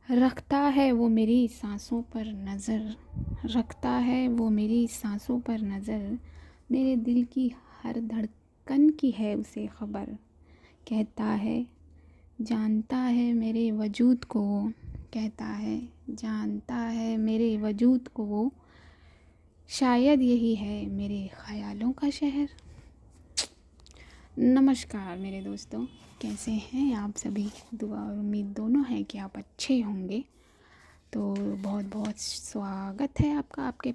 रखता है वो मेरी सांसों पर नज़र, रखता है वो मेरी सांसों पर नज़र, मेरे दिल की हर धड़कन की है उसे खबर। कहता है जानता है मेरे वजूद को वो, कहता है जानता है मेरे वजूद को वो, शायद यही है मेरे ख़यालों का शहर। नमस्कार मेरे दोस्तों, कैसे हैं आप सभी। दुआ और उम्मीद दोनों है कि आप अच्छे होंगे। तो बहुत बहुत स्वागत है आपका आपके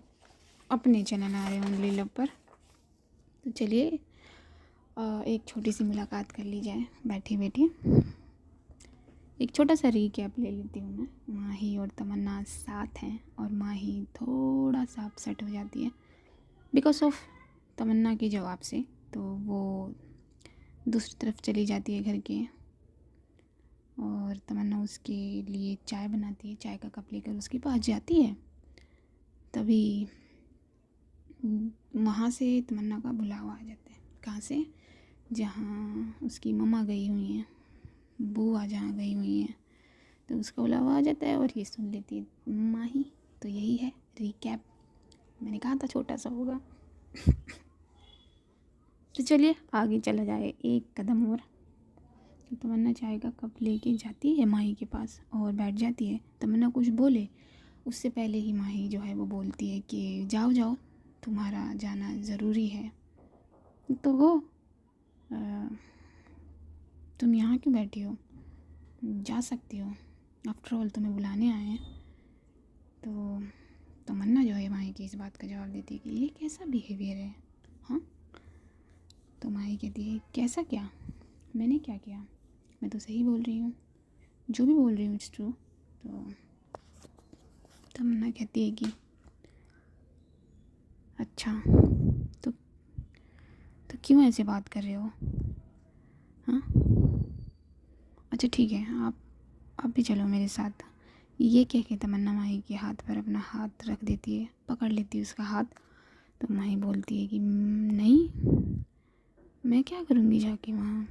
अपने चैनल आर्य ओनली लव पर। तो चलिए एक छोटी सी मुलाकात कर ली जाए बैठी बैठी। एक छोटा सा रीकैप ले लेती हूँ मैं। माही और तमन्ना साथ हैं और माही थोड़ा सा अपसेट हो जाती है बिकॉज ऑफ तमन्ना के जवाब से। तो वो दूसरी तरफ चली जाती है घर के और तमन्ना उसके लिए चाय बनाती है। चाय का कप लेकर उसके पास जाती है। तभी वहाँ से तमन्ना का बुलावा आ जाता है। कहाँ से? जहाँ उसकी मम्मा गई हुई हैं, बुआ जहाँ गई हुई हैं, तो उसका बुलावा आ जाता है और ये सुन लेती है माही। तो यही है रीकैप। मैंने कहा था छोटा सा होगा। तो चलिए आगे चला जाए एक कदम और। तो तमन्ना चाय का कप लेके जाती है माही के पास और बैठ जाती है। तमन्ना कुछ बोले उससे पहले ही माही जो है वो बोलती है कि जाओ जाओ, तुम्हारा जाना ज़रूरी है। तो वो तुम यहाँ क्यों बैठी हो, जा सकती हो, आफ्टर ऑल तुम्हें बुलाने आए हैं। तो तमन्ना जो है माही की इस बात का जवाब देती है कि ये कैसा बिहेवियर है। हाँ, तो माही कहती है कैसा क्या, मैंने क्या किया, मैं तो सही बोल रही हूँ, जो भी बोल रही हूँ इट्स ट्रू। तो तमन्ना कहती है कि अच्छा तो क्यों ऐसे बात कर रहे हो। हाँ अच्छा ठीक है, आप भी चलो मेरे साथ। ये कह के तमन्ना माही के हाथ पर अपना हाथ रख देती है, पकड़ लेती है उसका हाथ। तो माही बोलती है कि नहीं, मैं क्या करूँगी जाके वहाँ,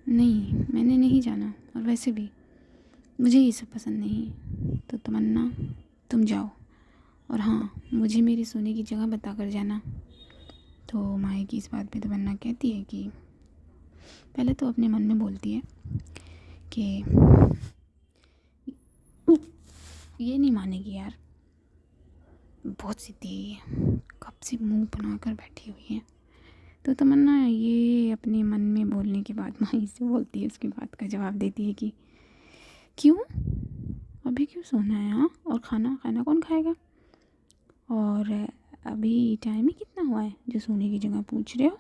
नहीं मैंने नहीं जाना, और वैसे भी मुझे ये सब पसंद नहीं। तो तमन्ना तुम जाओ, और हाँ मुझे मेरे सोने की जगह बता कर जाना। तो माही की इस बात पे तमन्ना कहती है कि पहले तो अपने मन में बोलती है कि ये नहीं मानेगी यार, बहुत सीधी है, कब से मुंह बनाकर बैठी हुई है। तो तमन्ना ये अपने मन में बोलने के बाद माही से बोलती है, उसकी बात का जवाब देती है कि क्यों, अभी क्यों सोना है। हाँ, और खाना खाना कौन खाएगा, और अभी टाइम ही कितना हुआ है जो सोने की जगह पूछ रहे हो।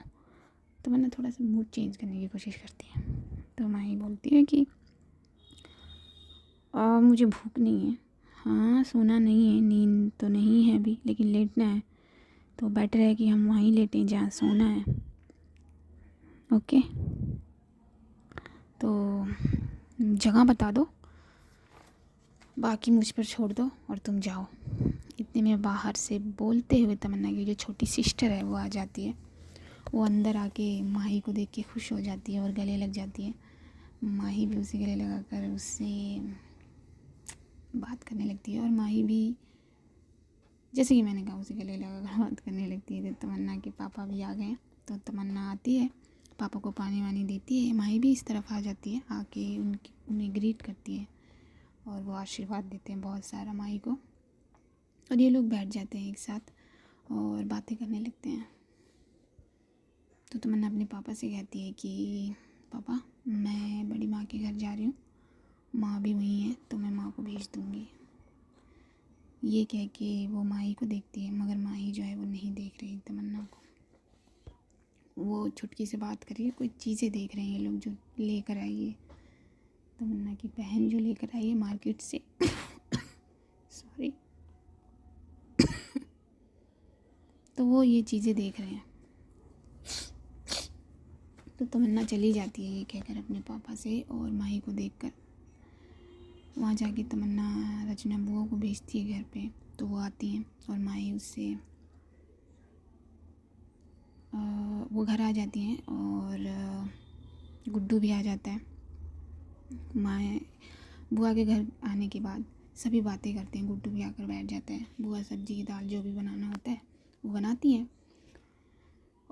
तमन्ना थोड़ा सा मूड चेंज करने की कोशिश करती है। तो माही बोलती है कि मुझे भूख नहीं है। हाँ सोना नहीं है, नींद तो नहीं है अभी, लेकिन लेटना है, तो बेटर है कि हम वहीं लेटें जहाँ सोना है। ओके, तो जगह बता दो, बाकी मुझ पर छोड़ दो और तुम जाओ। इतने में बाहर से बोलते हुए तमन्ना की जो छोटी सिस्टर है वो आ जाती है। वो अंदर आके माही को देख के खुश हो जाती है और गले लग जाती है। माही भी उसे गले लगाकर उससे बात करने लगती है, और माही भी जैसे कि मैंने कहा उसे गले लगाकर बात करने लगती है। तो तमन्ना के पापा भी आ गए। तो तमन्ना आती है, पापा को पानी वानी देती है। माही भी इस तरफ आ जाती है, आके उन्हें ग्रीट करती है और वो आशीर्वाद देते हैं बहुत सारा माही को। और ये लोग बैठ जाते हैं एक साथ और बातें करने लगते हैं। तो तमन्ना अपने पापा से कहती है कि पापा मैं बड़ी माँ के घर जा रही हूँ, माँ भी वहीं है, तो मैं माँ को भेज दूँगी। ये कह के वो माही को देखती है, मगर माही जो है वो नहीं देख रही तमन्ना को। वो चुटकी से बात कर रही है, कोई चीज़ें देख रहे हैं ये लोग जो लेकर आई है। तमन्ना की बहन जो लेकर आई है मार्केट से सॉरी तो वो ये चीज़ें देख रहे हैं। तो तमन्ना चली जाती है ये कहकर अपने पापा से, और माही को देखकर वहाँ जाके तमन्ना रचना बुआ को भेजती है घर पे। तो वो आती हैं और माही उससे वो घर आ जाती हैं, और गुड्डू भी आ जाता है। बुआ के घर आने के बाद सभी बातें करते हैं, गुड्डू भी आकर बैठ जाता है। बुआ सब्जी दाल जो भी बनाना होता है वो बनाती हैं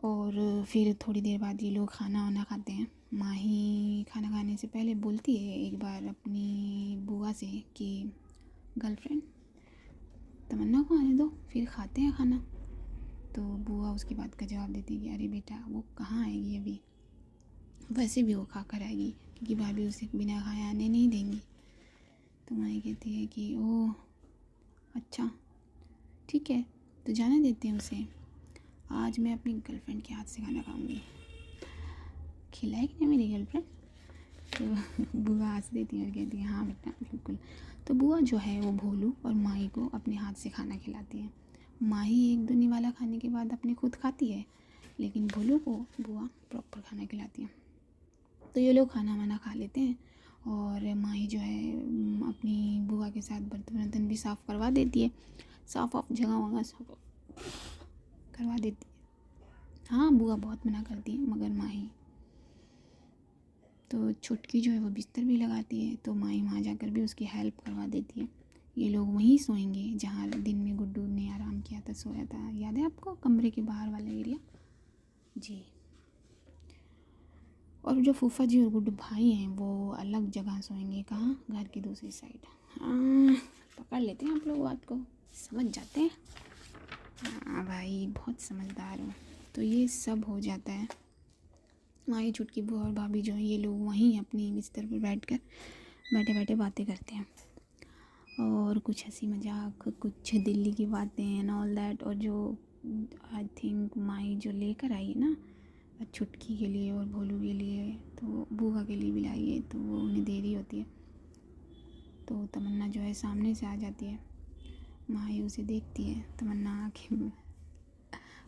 और फिर थोड़ी देर बाद ये लोग खाना वाना खाते हैं। माही खाना खाने से पहले बोलती है एक बार अपनी बुआ से कि गर्लफ्रेंड तमन्ना को आने दो, फिर खाते हैं खाना। तो बुआ उसकी बात का जवाब देती है कि अरे बेटा वो कहाँ आएगी अभी, वैसे भी वो खा कर आएगी क्योंकि भाभी उसे बिना खाए आने नहीं देंगी। तो माही कहती है कि ओह अच्छा ठीक है, तो जाने देते हैं उसे, आज मैं अपनी गर्लफ्रेंड के हाथ से खाना खाऊंगी, खिलाएगी ना मेरी गर्लफ्रेंड। तो बुआ हंस देती है और कहती है हाँ बेटा बिल्कुल। तो बुआ जो है वो भोलू और माही को अपने हाथ से खाना खिलाती है। माही एक दो निवाला खाने के बाद अपने खुद खाती है, लेकिन भोलू को बुआ प्रॉपर खाना खिलाती है। तो ये लोग खाना वाना खा लेते हैं और माही जो है अपनी बुआ के साथ बर्तन वर्तन भी साफ़ करवा देती है, साफ़ जगह वगह सब करवा देती है। हाँ बुआ बहुत मना करती है मगर माही तो छुटकी जो है वो बिस्तर भी लगाती है, तो माही वहाँ जाकर भी उसकी हेल्प करवा देती है। ये लोग वहीं सोएंगे जहाँ दिन में गुड्डू ने आराम किया था, सोया था, याद है आपको, कमरे के बाहर वाला एरिया जी। और जो फूफा जी और गुड्डू भाई हैं वो अलग जगह सोएंगे, कहाँ, घर की दूसरी साइड। हाँ पकड़ लेते हैं आप लोग बात को, समझ जाते हैं। हाँ भाई बहुत समझदार हो। तो ये सब हो जाता है। माही छुटकी बुआ और भाभी जो है ये लोग वहीं अपनी बिस्तर पर बैठे बैठे बातें करते हैं और कुछ हंसी मजाक, कुछ दिल्ली की बातें एंड ऑल दैट। और जो आई थिंक माही जो लेकर आई है ना छुटकी के लिए और भोलू के लिए, तो बुआ के लिए भी लाई है, तो वो उन्हें दे रही होती है। तो तमन्ना जो है सामने से आ जाती है, माही उसे देखती है, तमन्ना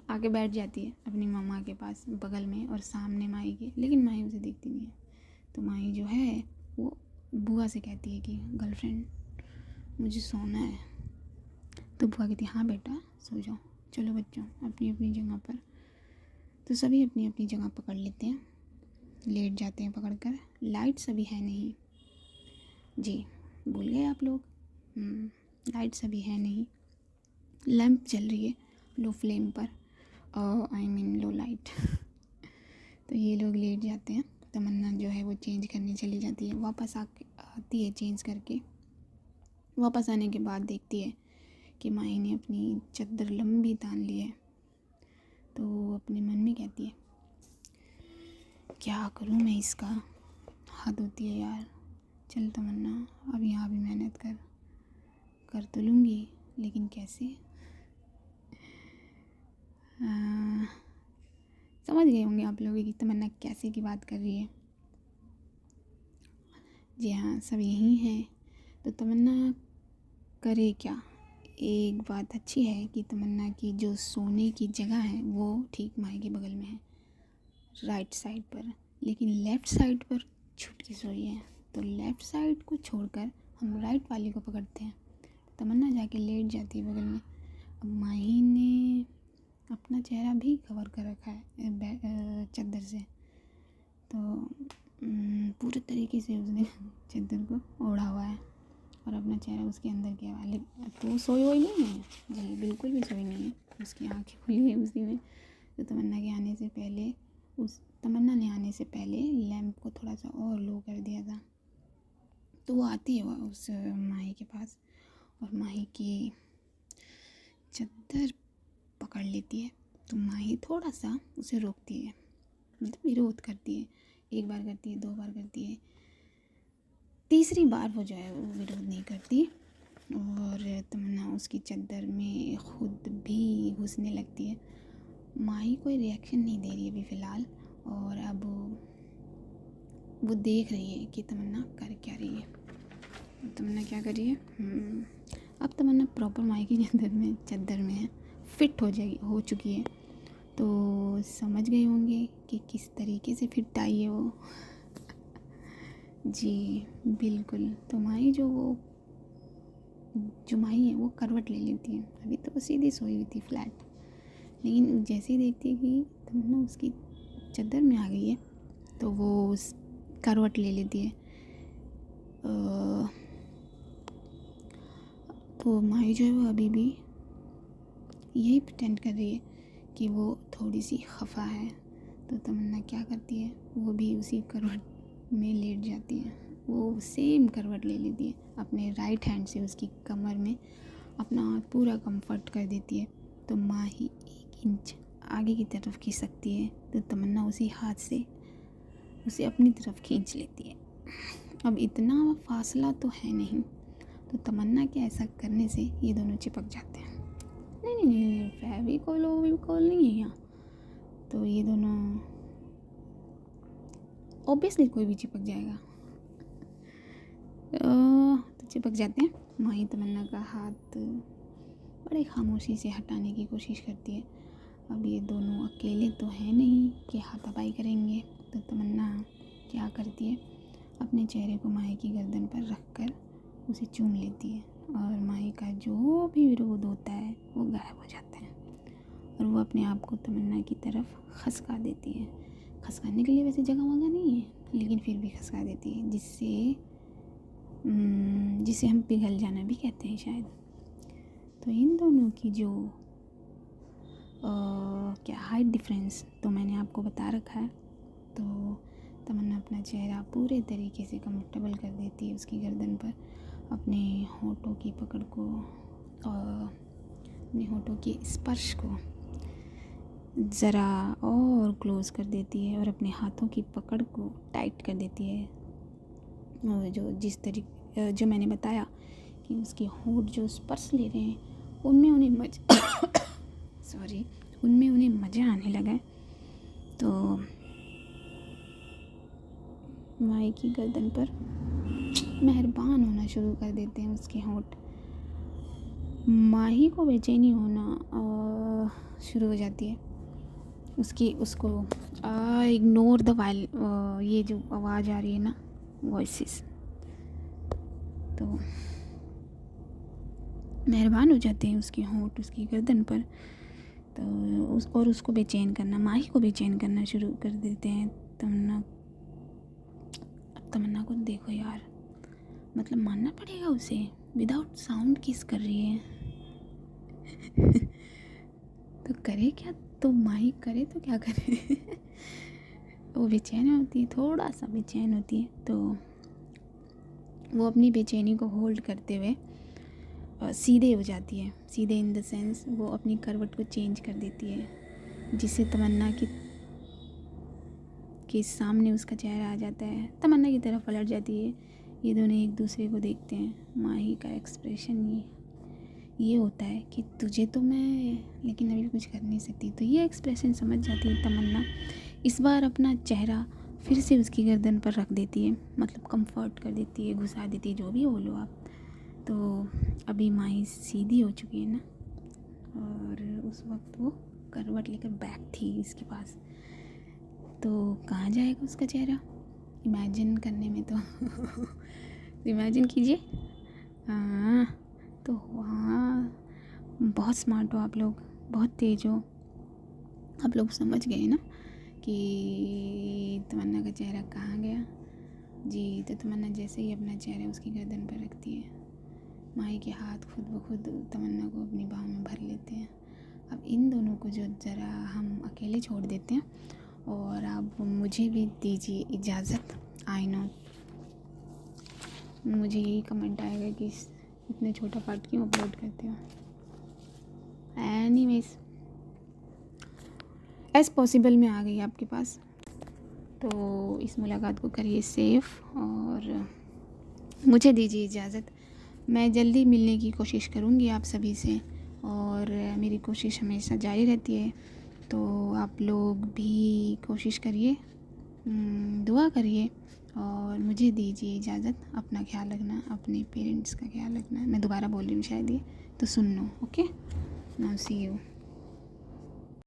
आके बैठ जाती है अपनी मम्मा के पास बगल में और सामने माही के, लेकिन माही उसे देखती नहीं है। तो माही जो है वो बुआ से कहती है कि गर्लफ्रेंड मुझे सोना है। तो बुआ कहती है हाँ बेटा सो जाओ, चलो बच्चों अपनी अपनी जगह पर। तो सभी अपनी अपनी जगह पकड़ लेते हैं, लेट जाते हैं पकड़ कर। लाइट्स अभी है नहीं जी, भूल गए आप लोग, लाइट्स अभी है नहीं, लैंप जल रही है लो फ्लेम पर, आई मीन लो लाइट। तो ये लोग लेट जाते हैं। तमन्ना जो है वो चेंज करने चली जाती है, वापस आती है चेंज करके। वापस आने के बाद देखती है कि माही ने अपनी चद्दर लंबी तान ली है। तो वो अपने मन में कहती है क्या करूँ मैं इसका, हद होती है यार। चल तमन्ना अब यहाँ भी मेहनत कर तो लूँगी, लेकिन कैसे, समझ गए होंगे आप लोग कि तमन्ना कैसे की बात कर रही है। जी हाँ सब यही हैं। तो तमन्ना करे क्या। एक बात अच्छी है कि तमन्ना की जो सोने की जगह है वो ठीक माही के बगल में है, राइट साइड पर, लेकिन लेफ़्ट साइड पर छुटकी सोई है। तो लेफ़्ट साइड को छोड़कर हम राइट वाले को पकड़ते हैं। तमन्ना जाके लेट जाती है बगल में। अब माही ने अपना चेहरा भी कवर कर रखा है चद्दर से, तो पूरे तरीके से उसने चद्दर को ओढ़ा हुआ है और अपना चेहरा उसके अंदर किया हुआ है। तो सोई हुई नहीं है जी, बिल्कुल भी सोई नहीं है, उसकी आंखें खुली है उसी में। तो तमन्ना ने आने से पहले लैंप को थोड़ा सा और लो कर दिया था। तो वो आती है उस माही के पास और माही की चद्दर पकड़ लेती है। तो माही थोड़ा सा उसे रोकती है, मतलब विरोध करती है, एक बार करती है, दो बार करती है, तीसरी बार वो जो है वो विरोध नहीं करती और तमन्ना उसकी चद्दर में खुद भी घुसने लगती है। माही कोई रिएक्शन नहीं दे रही अभी फ़िलहाल, और अब वो देख रही है कि तमन्ना कर क्या रही है। तमन्ना क्या कर रही है, अब तमन्ना प्रॉपर माही की चद्दर में है, फिट हो चुकी है। तो समझ गए होंगे कि किस तरीके से फिट आई है वो। जी बिल्कुल। तो माही जो माही है वो करवट ले लेती है। अभी तो वो सीधी सोई हुई थी फ्लैट, लेकिन जैसे ही देखती है कि तमन्ना उसकी चद्दर में आ गई है तो वो उस करवट ले लेती है। तो माही जो है वो अभी भी यही प्रिटेंड कर रही है कि वो थोड़ी सी खफा है। तो तमन्ना क्या करती है, वो भी उसी करवट में लेट जाती है। वो सेम करवट ले लेती है, अपने राइट हैंड से उसकी कमर में अपना हाथ पूरा कंफर्ट कर देती है। तो माही 1 इंच आगे की तरफ खिसकती है, तो तमन्ना उसी हाथ से उसे अपनी तरफ खींच लेती है। अब इतना फासला तो है नहीं, तो तमन्ना के ऐसा करने से ये दोनों चिपक जाते हैं। नहीं, फेविकोल वेविकोल नहीं है यहाँ। तो ये दोनों ऑब्वियसली कोई भी चिपक जाएगा, तो चिपक जाते हैं। माही तमन्ना का हाथ बड़े खामोशी से हटाने की कोशिश करती है। अब ये दोनों अकेले तो हैं नहीं कि हाथापाई करेंगे। तो तमन्ना क्या करती है, अपने चेहरे को माही की गर्दन पर रख कर उसे चूम लेती है, और माही का जो भी विरोध होता है वो गायब हो जाता है, और वो अपने आप को तमन्ना की तरफ खसका देती है। खसकाने के लिए वैसे जगह वगह नहीं है, लेकिन फिर भी खसका देती है, जिसे हम पिघल जाना भी कहते हैं शायद। तो इन दोनों की जो क्या हाइट डिफरेंस तो मैंने आपको बता रखा है। तो तमन्ना अपना चेहरा पूरे तरीके से कंफर्टेबल कर देती है उसकी गर्दन पर, अपने होठों की पकड़ को और अपने होठों के स्पर्श को ज़रा और क्लोज़ कर देती है, और अपने हाथों की पकड़ को टाइट कर देती है। और जो मैंने बताया कि उसके होठ जो स्पर्श ले रहे हैं उनमें उन्हें मज़ा आने लगा है। तो माही की गर्दन पर मेहरबान होना शुरू कर देते हैं उसके होठ। माही को बेचैनी होना शुरू हो जाती है। उसको इग्नोर द वाइल, ये जो आवाज़ आ रही है ना, वॉइसेस, तो मेहरबान हो जाते हैं उसके होठ उसकी गर्दन पर। तो और उसको बेचैन करना, माही को बेचैन करना शुरू कर देते हैं। तमन्ना को देखो यार, मतलब मानना पड़ेगा उसे, विदाउट साउंड किस कर रही है। तो करे क्या, तो माही करे तो क्या करे। वो बेचैन होती है, थोड़ा सा बेचैन होती है। तो वो अपनी बेचैनी को होल्ड करते हुए सीधे हो जाती है। सीधे इन द सेंस वो अपनी करवट को चेंज कर देती है, जिससे तमन्ना के सामने उसका चेहरा आ जाता है। तमन्ना की तरफ पलट जाती है। ये दोनों एक दूसरे को देखते हैं। माही का एक्सप्रेशन ये होता है कि तुझे तो मैं, लेकिन अभी कुछ कर नहीं सकती। तो ये एक्सप्रेशन समझ जाती है तमन्ना। इस बार अपना चेहरा फिर से उसकी गर्दन पर रख देती है, मतलब कंफर्ट कर देती है, घुसा देती है, जो भी बोलो आप। तो अभी माही सीधी हो चुकी है ना, और उस वक्त वो करवट लेकर बैक थी इसके पास। तो कहाँ जाएगा उसका चेहरा, इमेजिन करने में तो इमेजिन कीजिए। हाँ, तो हाँ, बहुत स्मार्ट हो आप लोग, बहुत तेज हो आप लोग, समझ गए ना कि तमन्ना का चेहरा कहाँ गया जी। तो तमन्ना जैसे ही अपना चेहरा उसकी गर्दन पर रखती है, माही के हाथ खुद ब खुद तमन्ना को अपनी बाहों में भर लेते हैं। अब इन दोनों को जो ज़रा हम अकेले छोड़ देते हैं, और आप मुझे भी दीजिए इजाज़त। आई नो मुझे यही कमेंट आएगा कि इतने छोटा पार्ट क्यों अपलोड करते हो। एनीवेज, एज पॉसिबल में आ गई आपके पास, तो इस मुलाकात को करिए सेफ़, और मुझे दीजिए इजाज़त। मैं जल्दी मिलने की कोशिश करूँगी आप सभी से, और मेरी कोशिश हमेशा जारी रहती है। तो आप लोग भी कोशिश करिए, दुआ करिए, और मुझे दीजिए इजाज़त। अपना ख्याल रखना, अपने पेरेंट्स का ख्याल रखना। मैं दोबारा बोल रही हूँ शायद ये, तो सुन लो। Okay, now see you.